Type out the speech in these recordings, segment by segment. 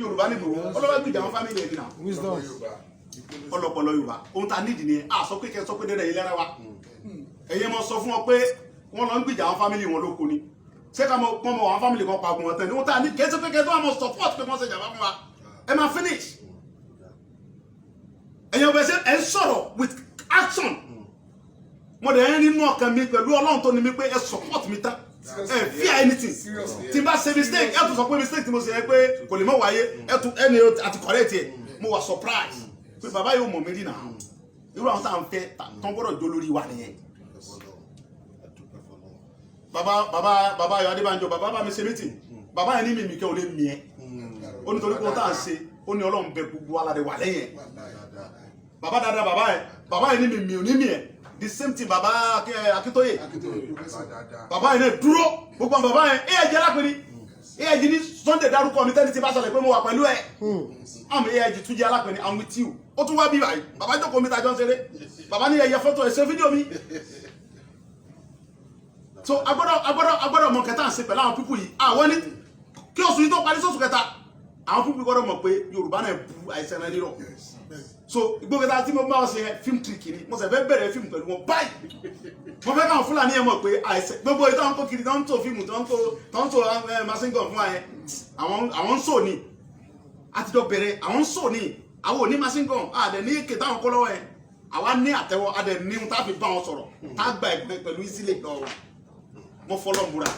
Yorùbá ní Ìgbòho ọlọ́wọ́ gbìjà àwọn fámìlì ẹ̀ dínà ọlọ́pọ̀lọ́ Yorùbá ohun tá a nídìí ni a sọ pé kẹ́ sọ pé dẹ́dẹ́ yìí lẹ́rẹ́ wa ẹ̀yẹ mọ sọ fún wọn pé wọ́n lọ ń gbìjà àwọn fámìlì wọn lóko ni ṣé ká mọ àwọn fámìlì kan pa ogun wọn tẹ̀ ní ohun tá a ní kẹ́sẹ́ pé kẹ́sẹ́ wọn mọ support pé wọ́n ṣe jàmbá fún wa ẹ máa finish ẹ̀yẹ ọbẹ̀ ṣe ẹ̀ ń sọ̀rọ̀ with action mo dẹ̀ ń rí inú ọkàn mi pẹ̀lú Ọlọ́run tó ní mi pé ẹ support mi tán ẹ fear anything tí n bá ṣe mistake ẹ tún sọ pé mistake tí mo ṣe yẹ pé kò lè mọ wáyé ẹ tún ẹni àti correct ẹ mo wà surprise pé bàbá yóò mọ̀ mí rí náà irú àwọn tá à ń fẹ́ tó ń gbọ́dọ̀ jó lórí wa nìyẹn. bàbá Ayọ̀ Adébánjọ bàbá bá mi ṣe meeting bàbá yẹn ní mímí kẹ́ ò lè mí ẹ ó ní torí pé ó tá à ń ṣe ó ní Ọlọ́run bẹ gbogbo aládé wà lẹ́yìn ẹ bàbá dáadáa bàbá yẹn ní mímí ò ní mí ẹ the same thing bàbá Akíntóyè bàbá yẹn náà dúró gbogbo bàbá yẹn AIG alápẹ̀ni AIG ní Sunday dárúkọ mi tẹ́lẹ̀ tí bá sọ̀rọ̀ pé mo wà pẹ̀lú ẹ̀ àmì AIG tún jẹ́ alápẹ̀ni I'm with you ó tún wá bí báyìí bàbá jókòó mi tàjọ́ ń ṣeré bàbá ní ẹ̀yẹ fọ́tò ẹ̀ ṣe fídíò mi so agbọ́dọ̀ mọ kẹta ń ṣe pẹ̀lú àwọn pípù yìí àwọn ní kí oṣù yìí tó parí sóṣù kẹta àwọn pípù gbọ́dọ̀ mọ̀ pé Yorùbá náà bu àìsàn náà rírọ̀ so ìgbókèta tí mo bá wọn ṣe fíìmù tìrìkì ni mo sì fẹ́ bẹ̀rẹ̀ fíìmù pẹ̀lú wọn báyìí mo fẹ́ káwọn Fúlàní yẹn mọ̀ pé àìsàn gbogbo ìtọ́ ń kó kiri tó ń tó fíìmù tó ń tó masingan fún wa yẹn àwọn ń sò ní àtijọ́ bẹ̀rẹ̀ àwọn ń sò ní àwọn ò ní masingan àdẹ̀ ní èké táwọn kọ́ lọ́wọ́ yẹn àwa ní àtẹwọ́ àdẹ̀ ní ohun tá a fi bá wọn sọ̀rọ̀ tá a gba ẹ̀gbẹ́ pẹ̀lú ìsílẹ̀ lọ́wọ́ mo fọlọ́ múra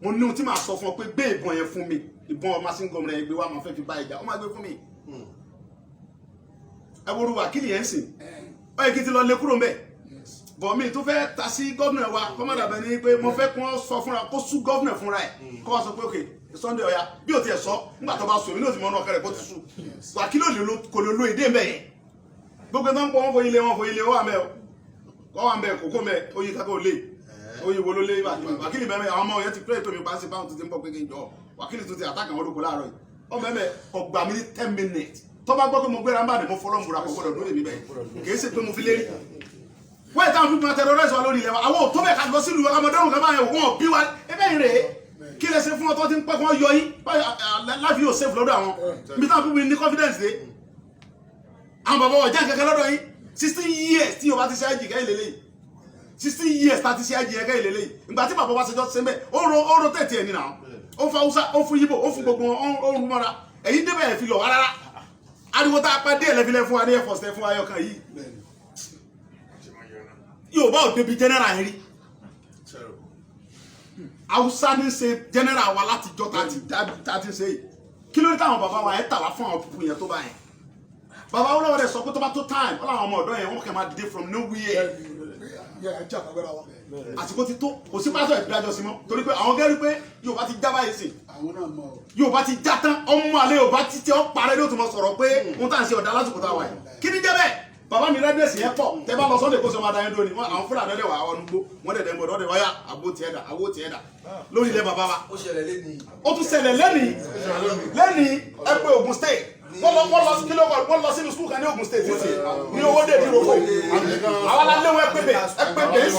mo ní ohun tí màá sọ fún ọ pé gbé ìbọn yẹn fún mi ìbọn masingan rẹ̀ gbé wa máa fẹ́ fi bá ìjà ó máa gbé fún mi ẹ wo wákìlì yẹn sìn ọ yẹ kí n ti lọ lé kúrò mbẹ bọ mi tó fẹ́ ta sí gọvnọ wa kọmọdà bẹ ni pé mo fẹ́ kó sọ fúnra kó sú gọvnọ fúnra ẹ kó wá sọ pé ok Sunday Ọ̀yà bí o tiẹ̀ sọ nígbà tó bá sọ èmi ní o ti mọ ọ̀nà ọ̀kẹ́rẹ́ kó ti sú wákìlì kò lè lo èdè mbẹ yẹn gbogbo tó ń pọ wọn fọ ilé ó wà mẹ ọ wà mẹ kókó mẹ oyin kakó lé oyin wo ló lé wákìlì bẹ mẹ àwọn ọmọ yẹn ti pray tó mi pa sí báwọn tó ti ń bọ pé kí n jọ wákìlì tó ti àtàkì àwọn olùkọ́ láàárọ̀ yìí ọ mẹ ọgbà mi ní 10 minutes tó bá gbọ́ pé mo gbéra ń bà ní mo fọlọ́ múra kọ́kọ́ lọ́dún èmi bẹ́ẹ̀ kìí ṣe pé mo fi lérí wọ́n ìtàn fún mi terrorize wa lórí ilẹ̀ wa àwọn òtó bẹ́ẹ̀ ká lọ sílùú ọmọdéwọ̀n kan báyẹn wọ́n bí wa ẹbẹ́ yìí rèé kí lẹ ṣe fún ọtọ́ tí ń pẹ́ kí wọ́n yọ yín láfi yóò safe lọ́dọ̀ àwọn ibi táwọn fún mi ní confidence dé àwọn bàbá ọjà kẹkẹ lọ́dọ̀ yín 16 years tí Yorùbá ti ṣe àjì kẹ́ ìlélẹ́yìn 16 years tá ti ṣe àjì kẹ́ ìlélẹ́yìn ìgbà tí bàbá wa ṣe jọ ṣe mẹ́ ó ro tẹ̀tì ẹ̀ nínú àwọn ó fa Hausa ó fún Yíbò ó fún gbogbo ó rú mọ́ra ẹ̀yin débẹ̀ ẹ̀ fi lọ rárá ariwo tá a pa díẹ̀ lẹ́fílẹ̀ fún wa ní air force fún ayọ́kan yìí Yorùbá ò débi general yẹn rí Hausa ní ṣe general wa láti jọ tá ti ṣe yìí kí ló ní táwọn bàbá wa ẹ̀ tà wá fún àwọn púpù yẹn tó bá yẹn bàbá wọn lọ́wọ́ rẹ̀ sọ pé tó bá tó time wọ́n làwọn ọmọ ọ̀dọ́ yẹn wọ́n kẹ́ máa dìde from nowhere àsìkò ti tó kò sí pásọ ìdájọ́ sí mọ́ torí pé àwọn gẹ́rí pé Yorùbá ti já báyìí sí Yorùbá ti já tán ọmọ alẹ́ Yorùbá ti tẹ́ ọ́ parẹ́ ló tún mọ sọ̀rọ̀ pé wọ́n tà ń ṣe ọ̀dà lásìkò tá a wà yìí kí ni jẹ́ bẹ́ẹ̀ bàbá mi rẹ́díẹ̀sì yẹn pọ̀ tẹ́ bá lọ Sunday kó sọ máa da yẹn dóni àwọn Fúlàní ọdẹ wà àwọn nugbó wọn dẹ̀ dẹ́gbọ̀dọ̀ ọdẹ wáyà àbó tiẹ̀ dà lórí ilẹ̀ bàbá wa ó tún ṣẹlẹ̀ lẹ́nìí ẹgbẹ́ Ògùn State wọ́n lọ sínú skul kan ní Ògùn State ní owó dé ìdúró kó àwọn aláléwọ̀ ẹgbẹ́ bẹ́ẹ̀ sí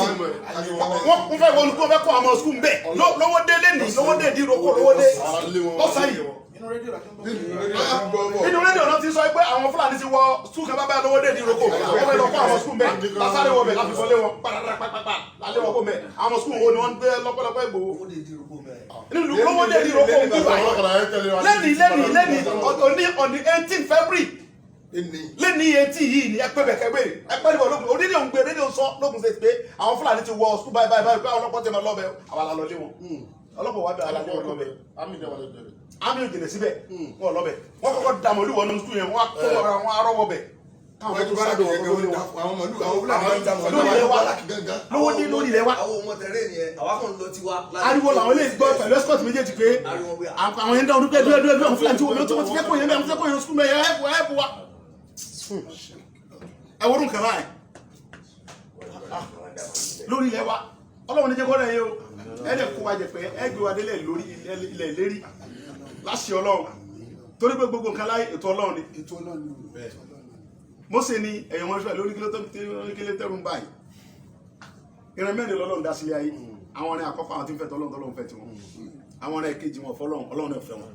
wọ́n fẹ́ wọnú kó fẹ́ kó àwọn skul bẹ́ẹ̀ lówó dé lẹ́nìí lówó dé ìdúró kó lówó dé ọ̀sán yìí inú rédíò náà ti sọ pé àwọn Fúlàní ti wọ skul kan bábá lówó dé ìdúró kó wọ́n fẹ́ lọ kó àwọn skul bẹ́ẹ̀ lásàrè wọ bẹ́ẹ̀ láti fọlé wọn pàpàpàpà lálẹ́ wọn kó bẹ́ẹ̀ àwọn skul wo ni wọ́n gbé lọ́pọ̀lọpọ̀ Ìgbòho nínú lówó dé ìdúró kó ń bíbá lẹ́nìí on the 18th February lẹ́ni 18 yìí ni ẹgbẹ́ bẹ̀kẹ́gbẹ́ ẹgbẹ́ ní ológun onídìí òun gbé rédíò sọ lókun ṣe pé àwọn Fúlàní ti wọ skul báyìí pé àwọn ọlọ́pàá ti máa lọ́bẹ̀ àwọn alálọ́lé wọn ọlọ́pàá wà bẹ̀rẹ̀ alálẹ́ wọn lọ́bẹ̀ àmì òjìnlẹ̀ síbẹ̀ wọn lọ́bẹ̀ wọn kọ́kọ́ dàmọ́ olúwọ̀ nínú skul yẹn wọn kó wọn arọ́wọ́ bẹ̀ káwọn tó sáré wọn lórí wọn lórí ilẹ̀ wa ariwo làwọn lè gbọ́ pẹ̀lú escort méjèèjì pé àwọn yẹn dáwọn dúpẹ́ dúpẹ́ àwọn Fúlàní tí wọ́n ti fẹ́ kó yẹn bẹ́ẹ̀ wọ́n ti fẹ́ kó yẹn skul bẹ́ẹ̀ ẹ̀ẹ́pù wa ẹ̀wọ̀n nǹkan báyìí lórí ilẹ̀ wa Ọlọ́run ní jẹ́ kọ́ rẹ̀ yìí o ẹ̀ẹ́dẹ̀ kó wa jẹ̀pẹ́ ẹ̀gbẹ́ wa délẹ̀ lórí ilẹ̀ lérí láṣẹ Ọlọ́run torí pé gbogbo nǹkan láyé ètò Ọlọ́run ni Mósè ni ẹ̀yàn wọn ṣúwẹ̀ lórí kílé tẹ́rù ń báyìí ìran mẹ́rin lọ́lọ́run dá sílé ayé àwọn ọ̀rẹ́ àkọ́kọ́ àwọn tí ń fẹ́ tọ́lọ́run fẹ́ tiwọn àwọn ọ̀rẹ́ kejì wọn fọ́lọ́run Ọlọ́run náà fẹ́ wọn